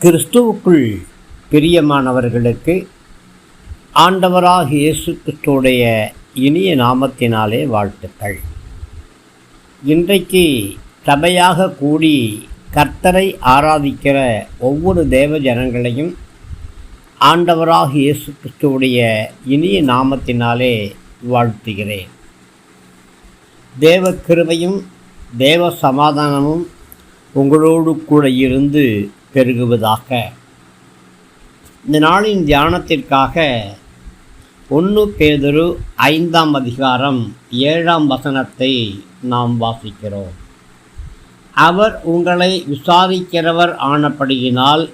கிறிஸ்துவுக்குள் பிரியமானவர்களுக்கு ஆண்டவராகிய இயேசு கிறிஸ்துவுடைய இனிய நாமத்தினாலே வாழ்த்துக்கள். இன்றைக்கு சபையாக கூடி கர்த்தரை ஆராதிக்கிற ஒவ்வொரு தேவ ஜனங்களையும் ஆண்டவராகிய இயேசு கிறிஸ்துவுடைய இனிய நாமத்தினாலே வாழ்த்துகிறேன். தேவ கிருபையும் தேவ சமாதானமும் உங்களோடு கூட இருந்து பெருகுவதாக. இந்த நாளின் தியானத்திற்காக 1 பேதுரு 5ஆம் அதிகாரம் 7ஆம் வசனத்தை நாம் வாசிக்கிறோம். அவர் உங்களை விசாரிக்கிறவர் ஆனபடியினால்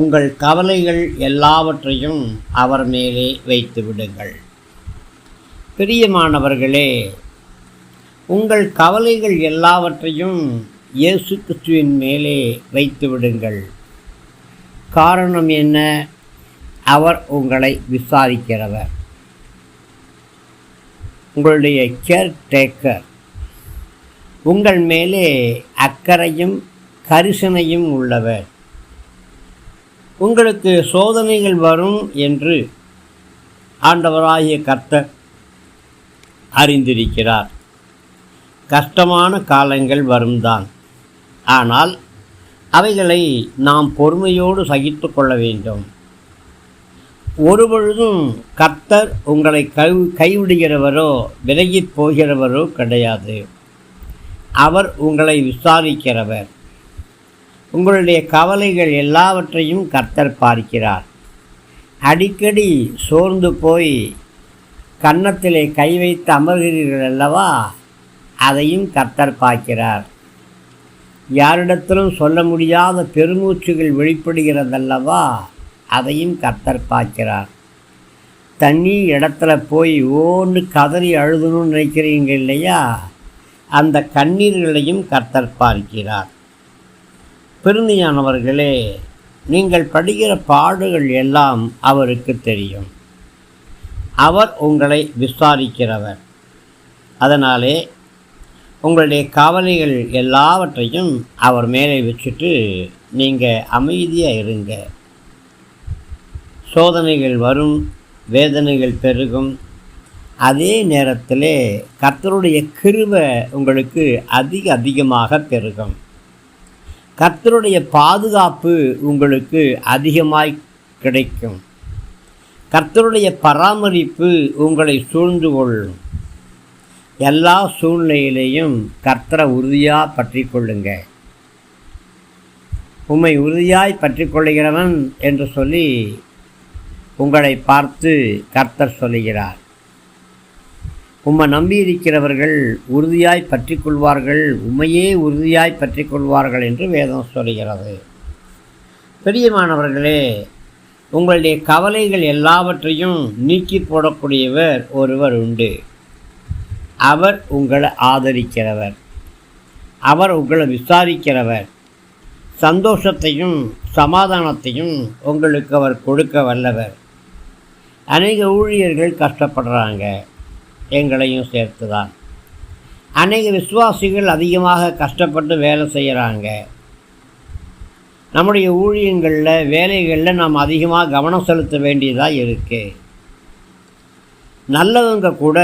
உங்கள் கவலைகள் எல்லாவற்றையும் அவர் மேலே வைத்து விடுங்கள். பிரியமானவர்களே, உங்கள் கவலைகள் எல்லாவற்றையும் இயேசு கிறிஸ்துவின் மேலே வைத்து விடுங்கள். காரணம் என்ன? அவர் உங்களை விசாரிக்கிறவர், உங்களுடைய கேர் டேக்கர். உங்கள் மேலே அக்கறையும் கரிசனையும் உள்ளவர். உங்களுக்கு சோதனைகள் வரும் என்று ஆண்டவராகிய கர்த்தர் அறிந்திருக்கிறார். கஷ்டமான காலங்கள் வரும்தான். ஆனால் அவைகளை நாம் பொறுமையோடு சகித்து கொள்ள வேண்டும். ஒருபொழுதும் கர்த்தர் உங்களை கைவிடுகிறவரோ விலகிப் போகிறவரோ கிடையாது. அவர் உங்களை விசாரிக்கிறவர். உங்களுடைய கவலைகள் எல்லாவற்றையும் கர்த்தர் பார்க்கிறார். அடிக்கடி சோர்ந்து போய் கன்னத்திலே கை வைத்து அமர்கிறீர்கள் அல்லவா? அதையும் கர்த்தர் பார்க்கிறார். யாரிடத்திலும் சொல்ல முடியாத பெருமூச்சுகள் வெளிப்படுகிறதல்லவா? அதையும் கர்த்தர் பார்க்கிறார். தண்ணி இடத்துல போய் ஓன்னு கதறி அழுதணும்னு நினைக்கிறீங்க இல்லையா? அந்த கண்ணீர்களையும் கர்த்தர் பார்க்கிறார். பெருமையானவர்களே, நீங்கள் படுகிற பாடுகள் எல்லாம் அவருக்கு தெரியும். அவர் உங்களை விசாரிக்கிறவர். அதனாலே உங்களுடைய கவலைகள் எல்லாவற்றையும் அவர் மேலே வச்சுட்டு நீங்கள் அமைதியாக இருங்க. சோதனைகள் வரும், வேதனைகள் பெருகும். அதே நேரத்தில் கர்த்தருடைய கிருபை உங்களுக்கு அதிகமாக பெருகும். கர்த்தருடைய பாதுகாப்பு உங்களுக்கு அதிகமாய் கிடைக்கும். கர்த்தருடைய பராமரிப்பு உங்களை சூழ்ந்து கொள்ளும். எல்லா சூழ்நிலையிலையும் கர்த்தரை உறுதியாக பற்றி கொள்ளுங்க. உம்மை உறுதியாய் பற்றி கொள்ளுகிறவன் என்று சொல்லி உங்களை பார்த்து கர்த்தர் சொல்லுகிறார். உம்மை நம்பியிருக்கிறவர்கள் உறுதியாய் பற்றி கொள்வார்கள், உம்மையே உறுதியாய் பற்றி கொள்வார்கள் என்று வேதம் சொல்லுகிறது. பிரியமானவர்களே, உங்களுடைய கவலைகள் எல்லாவற்றையும் நீக்கி போடக்கூடியவர் ஒருவர் உண்டு. அவர் உங்களை ஆதரிக்கிறவர். அவர் உங்களை விசாரிக்கிறவர். சந்தோஷத்தையும் சமாதானத்தையும் உங்களுக்கு அவர் கொடுக்க வல்லவர். அநேக ஊழியர்கள் கஷ்டப்படுறாங்க, எங்களையும் சேர்த்து தான். அநேக விசுவாசிகள் அதிகமாக கஷ்டப்பட்டு வேலை செய்கிறாங்க. நம்முடைய ஊழியங்களில் வேலைகளில் நாம் அதிகமாக கவனம் செலுத்த வேண்டியதாக இருக்குது. நல்லவங்க கூட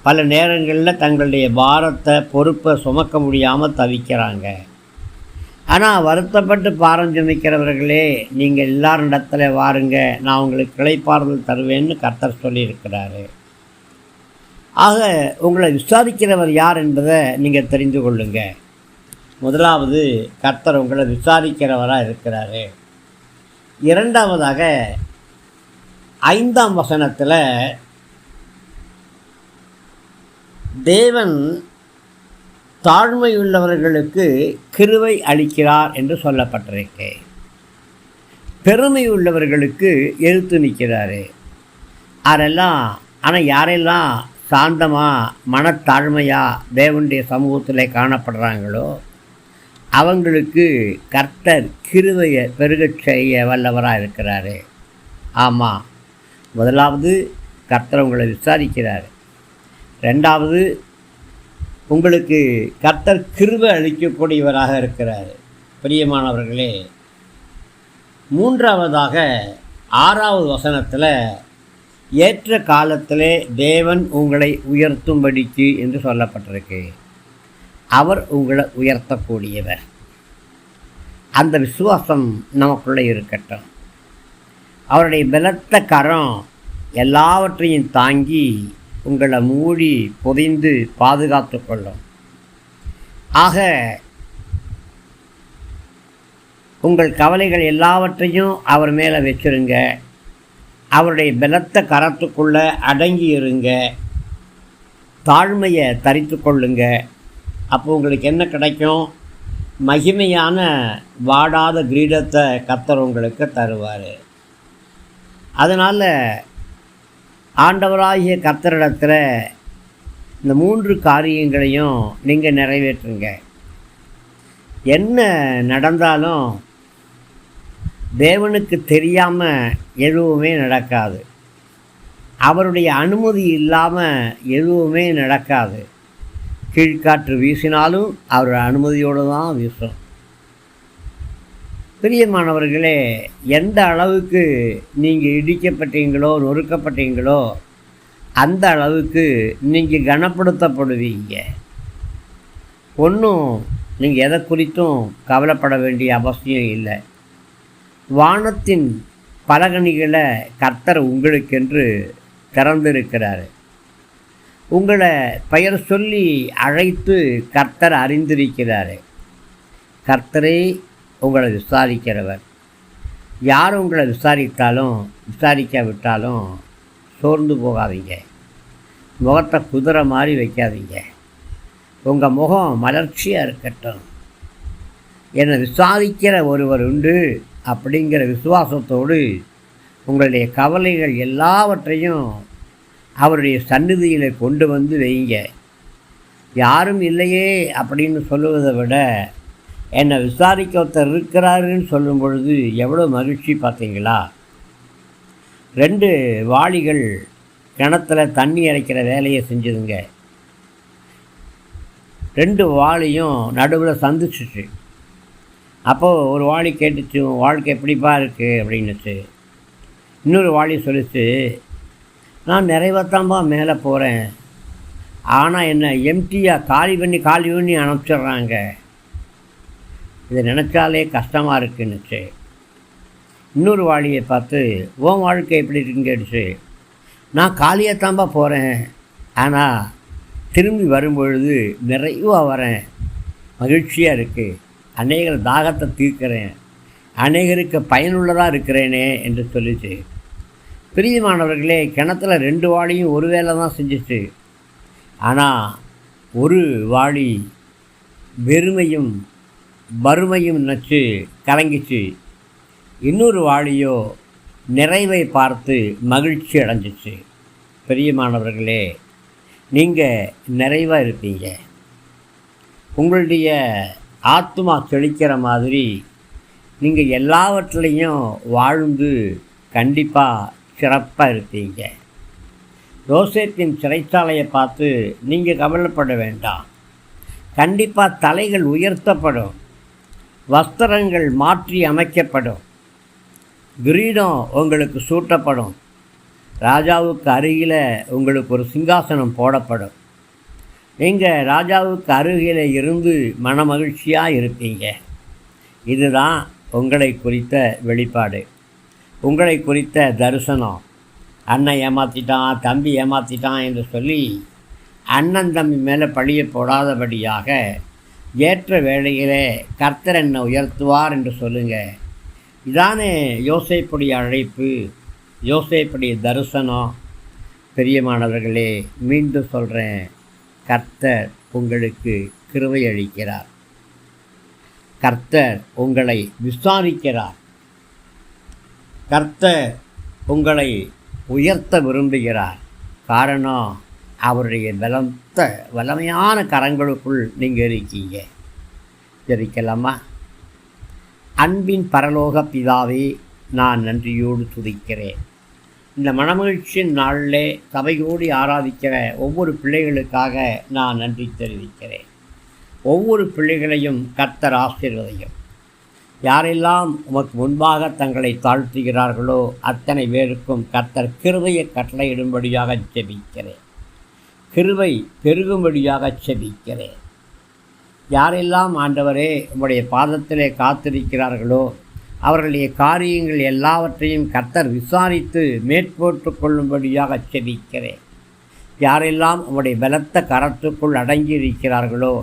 பல நேரங்களில் தங்களுடைய பாரத்தை பொறுப்பை சுமக்க முடியாமல் தவிக்கிறாங்க. ஆனால் வருத்தப்பட்டு பாரம் சுமிக்கிறவர்களே, நீங்கள் எல்லாரும் இடத்துல வாருங்க, நான் உங்களுக்கு கிளைப்பாறுதல் தருவேன்னு கர்த்தர் சொல்லியிருக்கிறாரு. ஆக உங்களை விசாரிக்கிறவர் யார் என்பதை நீங்கள் தெரிந்து கொள்ளுங்க. முதலாவது, கர்த்தர் உங்களை விசாரிக்கிறவராக இருக்கிறாரு. இரண்டாவதாக 5ஆம் வசனத்தில் தேவன் தாழ்மையுள்ளவர்களுக்கு கிருபை அளிக்கிறார் என்று சொல்லப்பட்டிருக்கு. பெருமை உள்ளவர்களுக்கு எதிர்த்து நிற்கிறாரு. ஆனால் யாரெல்லாம் சாந்தமாக மனத்தாழ்மையாக தேவனுடைய சமூகத்தில் காணப்படுறாங்களோ அவங்களுக்கு கர்த்தர் கிருபையை பெருகச் செய்ய வல்லவராக இருக்கிறாரு. ஆமாம், முதலாவது கர்த்தர் உங்களை விசாரிக்கிறார். ரெண்டாவது, உங்களுக்கு கர்த்தர் கிருபை அளிக்கக்கூடியவராக இருக்கிறார். பிரியமானவர்களே, மூன்றாவதாக 6வது வசனத்தில் ஏற்ற காலத்திலே தேவன் உங்களை உயர்த்தும்படிக்கு என்று சொல்லப்பட்டிருக்கு. அவர் உங்களை உயர்த்தக்கூடியவர். அந்த விசுவாசம் நமக்குள்ளே இருக்கட்டும். அவருடைய பலத்த கரம் எல்லாவற்றையும் தாங்கி உங்களை மூடி பொதிந்து பாதுகாத்து கொள்ளும். ஆக உங்கள் கவலைகள் எல்லாவற்றையும் அவர் மேலே வச்சுருங்க. அவருடைய பலத்த கரத்துக்குள்ளே அடங்கி இருங்க. தாழ்மையை தரித்து கொள்ளுங்க. அப்போ உங்களுக்கு என்ன கிடைக்கும்? மகிமையான வாடாத கிரீடத்தை கர்த்தர் உங்களுக்கு தருவார். அதனால் ஆண்டவராகிய கர்த்தரிடத்தில் இந்த 3 காரியங்களையும் நீங்கள் நிறைவேற்றுங்க. என்ன நடந்தாலும் தேவனுக்கு தெரியாமல் எதுவுமே நடக்காது. அவருடைய அனுமதி இல்லாமல் எதுவுமே நடக்காது. கீழ்காற்று வீசினாலும் அவர் அனுமதியோடு தான் வீசும். பிரியமானவர்களே, எந்த அளவுக்கு நீங்கள் இடிக்கப்பட்டீங்களோ நொறுக்கப்பட்டீங்களோ அந்த அளவுக்கு நீங்கள் கனப்படுத்தப்படுவீங்க. ஒன்றும் நீங்கள் எதை குறித்தும் கவலைப்பட வேண்டிய அவசியம் இல்லை. வானத்தின் பலகணிகளை கர்த்தர் உங்களுக்கென்று திறந்திருக்கிறார். உங்களை பெயர் சொல்லி அழைத்து கர்த்தர் அறிந்திருக்கிறார். கர்த்தரே உங்களை விசாரிக்கிறவர். யார் உங்களை விசாரிக்காவிட்டாலும் சோர்ந்து போகாதீங்க. முகத்தை குதிரை மாதிரி வைக்காதீங்க. உங்கள் முகம் மலர்ச்சியாக இருக்கட்டும். என்னை விசாரிக்கிற ஒருவர் உண்டு அப்படிங்கிற விசுவாசத்தோடு உங்களுடைய கவலைகள் எல்லாவற்றையும் அவருடைய சந்நிதியில் கொண்டு வந்து வைங்க. யாரும் இல்லையே அப்படின்னு சொல்லுவதை விட என்னை விசாரிக்க ஒருத்தர் இருக்கிறாருன்னு சொல்லும் பொழுது எவ்வளோ மகிழ்ச்சி பார்த்தீங்களா? 2 வாளிகள் கிணத்துல தண்ணி இறைக்கிற வேலையை செஞ்சுதுங்க. 2 வாளியும் நடுவில் சந்திச்சிச்சு. அப்போது ஒரு வாளி கேட்டுச்சு, வாழ்க்கை எப்படிப்பா இருக்குது அப்படின்னுச்சு. இன்னொரு வாளி சொல்லிச்சு, நான் நிறைவாத்தாம்பா மேலே போகிறேன், ஆனால் என்ன எம்டியாக காலி பண்ணி அனுப்பிச்சிட்றாங்க. இதை நினச்சாலே கஷ்டமாக இருக்குன்னுச்சு. இன்னொரு வாளியை பார்த்து, உன் வாழ்க்கை எப்படி இருக்குன்னு கேட்டுச்சு. நான் காலியாகத்தாம்பா போகிறேன், ஆனால் திரும்பி வரும்பொழுது நிறைவாக வரேன், மகிழ்ச்சியாக இருக்குது, அநேகர் தாகத்தை தீர்க்கிறேன், அநேகருக்கு பயனுள்ளதாக இருக்கிறேனே என்று சொல்லிச்சு. பிரியமானவர்களே, கிணத்துல 2 வாளியும் ஒரு வேலை தான் செஞ்சிச்சு. ஆனால் ஒரு வாளி வெறுமையும் வறுமையும் நினச்சி கலங்கிச்சு. இன்னொரு வாளியோ நிறைவை பார்த்து மகிழ்ச்சி அடைஞ்சிச்சு. பிரியமானவர்களே, நீங்கள் நிறைவாக இருப்பீங்க. உங்களுடைய ஆத்மா செழிக்கிற மாதிரி நீங்கள் எல்லாவற்றிலையும் வாழ்ந்து கண்டிப்பாக சிறப்பாக இருப்பீங்க. யோசேப்பின் சிறைச்சாலையை பார்த்து நீங்கள் கவலைப்பட வேண்டாம். கண்டிப்பாக தலைகள் உயர்த்தப்படும், வஸ்திரங்கள் மாற்றி அமைக்கப்படும், கிரீடம் உங்களுக்கு சூட்டப்படும், ராஜாவுக்கு அருகில் உங்களுக்கு ஒரு சிங்காசனம் போடப்படும். நீங்கள் ராஜாவுக்கு அருகில் இருந்து மனமகிழ்ச்சியாக இருப்பீங்க. இதுதான் உங்களை குறித்த வெளிப்பாடு, உங்களை குறித்த தரிசனம். அண்ணன் ஏமாற்றிட்டான், தம்பி ஏமாற்றிட்டான் என்று சொல்லி அண்ணன் தம்பி மேலே பழிய போடாதபடியாக ஏற்ற வேளையிலே கர்த்தர் என்னை உயர்த்துவார் என்று சொல்லுங்கள். இதானே யோசேப்புடைய அழைப்பு, யோசேப்புடைய தரிசனம். பிரியமானவர்களே, மீண்டும் சொல்கிறேன், கர்த்தர் உங்களுக்கு கிருபை அளிக்கிறார். கர்த்தர் உங்களை விசாரிக்கிறார். கர்த்தர் உங்களை உயர்த்த விரும்புகிறார். காரணம், அவருடைய வல்லமையான கரங்களுக்குள் நீங்கள் இருக்கீங்க. ஜெபிக்கலாமா? அன்பின் பரலோக பிதாவே, நான் நன்றியோடு துதிக்கிறேன். இந்த மனமகிழ்ச்சியின் நாளிலே சபையோடு ஆராதிக்கிற ஒவ்வொரு பிள்ளைகளுக்காக நான் நன்றி தெரிவிக்கிறேன். ஒவ்வொரு பிள்ளைகளையும் கர்த்தர் ஆசீர்வதியும். யாரெல்லாம் உமக்கு முன்பாக தங்களை தாழ்த்துகிறார்களோ அத்தனை பேருக்கும் கர்த்தர் கிருபையை கட்டளையிடும்படியாக ஜெபிக்கிறேன். கிருபை பெருகும்படியாக ஜெபிக்கிறேன். யாரெல்லாம் ஆண்டவரே உம்முடைய பாதத்திலே காத்திருக்கிறார்களோ அவர்களுடைய காரியங்கள் எல்லாவற்றையும் கர்த்தர் விசாரித்து மேற்போட்டு கொள்ளும்படியாக ஜெபிக்கிறேன். யாரெல்லாம் உம்முடைய பலத்த கரத்துக்குள் அடங்கியிருக்கிறார்களோ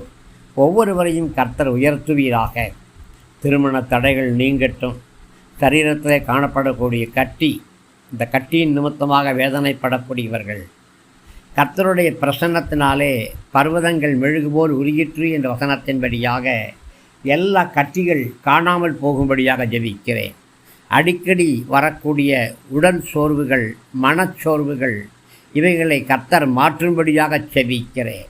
ஒவ்வொருவரையும் கர்த்தர் உயர்த்துவீராக. திருமண தடைகள் நீங்கட்டும். சரீரத்தில் காணப்படக்கூடிய கட்டி, இந்த கட்டியின் நிமித்தமாக வேதனைப்படக்கூடியவர்கள் கர்த்தருடைய பிரசன்னத்தினாலே பர்வதங்கள் மெழுகுபோல் உருகிற்று என்ற வசனத்தின்படியாக எல்லா கட்டிகள் காணாமல் போகும்படியாக ஜெபிக்கிறேன். அடிக்கடி வரக்கூடிய உடல் சோர்வுகள், மனச்சோர்வுகள் இவைகளை கர்த்தர் மாற்றும்படியாக ஜெபிக்கிறேன்.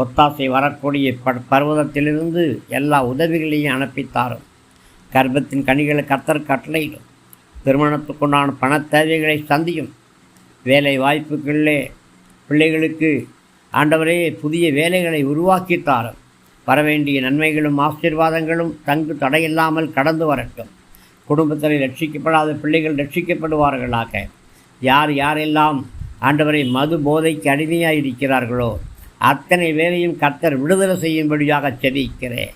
ஒத்தாசை வரக்கூடிய பர்வதத்திலிருந்து எல்லா உதவிகளையும் அனுப்பித்தாரும். கர்ப்பத்தின் கனிகளை கர்த்தர் கட்டளையிடும். திருமணத்துக்குண்டான பண தேவைகளை சந்தியும். வேலை வாய்ப்புகளிலே பிள்ளைகளுக்கு ஆண்டவரே புதிய வேலைகளை உருவாக்கித்தாரும். வரவேண்டிய நன்மைகளும் ஆசீர்வாதங்களும் தங்கு தடையில்லாமல் கடந்து வரட்டும். குடும்பத்தில் ரட்சிக்கப்படாத பிள்ளைகள் ரட்சிக்கப்படுவார்களாக. யாரெல்லாம் ஆண்டவரை மது போதைக்கு அடிமையாக இருக்கிறார்களோ அத்தனை வேலையும் கர்த்தர் விடுதலை செய்யும்படியாக ஜெபிக்கிறேன்.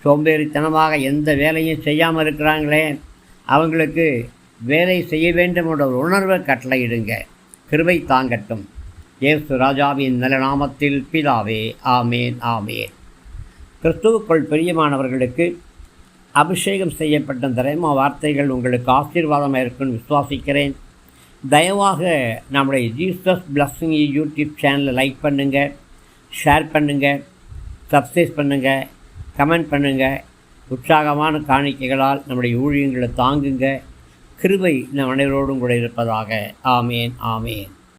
சோம்பேறித்தனமாக எந்த வேலையும் செய்யாமல் இருக்கிறாங்களே அவங்களுக்கு வேலை செய்ய வேண்டும் என்ற ஒரு உணர்வை கட்டளையிடுங்க. கிருபை தாங்கட்டும். இயேசு ராஜாவின் நல்ல நாமத்தில் பிதாவே, ஆமேன் ஆமேன். கிறிஸ்துவுக்குள் பிரியமானவர்களுக்கு அபிஷேகம் செய்யப்பட்ட திரைமா வார்த்தைகள் உங்களுக்கு ஆசீர்வாதமாக இருக்குன்னு விசுவாசிக்கிறேன். தயவாக நம்முடைய ஜீசஸ் பிளஸ்ஸிங் யூடியூப் சேனலை லைக் பண்ணுங்கள், ஷேர் பண்ணுங்கள், சப்ஸ்கிரைப் பண்ணுங்கள், கமெண்ட் பண்ணுங்கள். உற்சாகமான காணிக்கைகளால் நம்முடைய ஊழியங்களை தாங்குங்க. கிருபை நம் அனைவரோடும் கூட இருப்பதாக. ஆமேன் ஆமேன்.